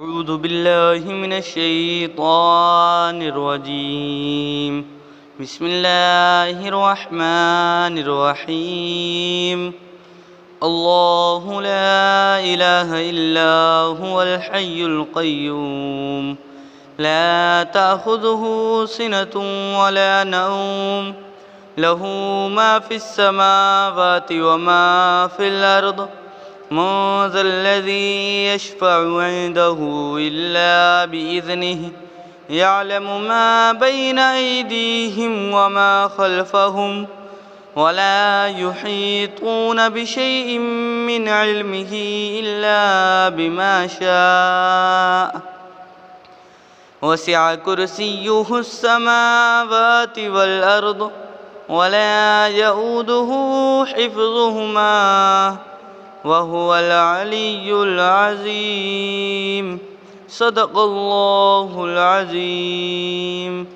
أعوذ بالله من الشيطان الرجيم. بسم الله الرحمن الرحيم. الله لا إله إلا هو الحي القيوم لا تأخذه سنة ولا نوم له ما في السماوات وما في الأرض من ذا الذي يشفع عنده إلا بإذنه يعلم ما بين أيديهم وما خلفهم ولا يحيطون بشيء من علمه إلا بما شاء وسع كرسيه السماوات والأرض ولا يؤوده حفظهما وهو العلي العظيم. صدق الله العظيم.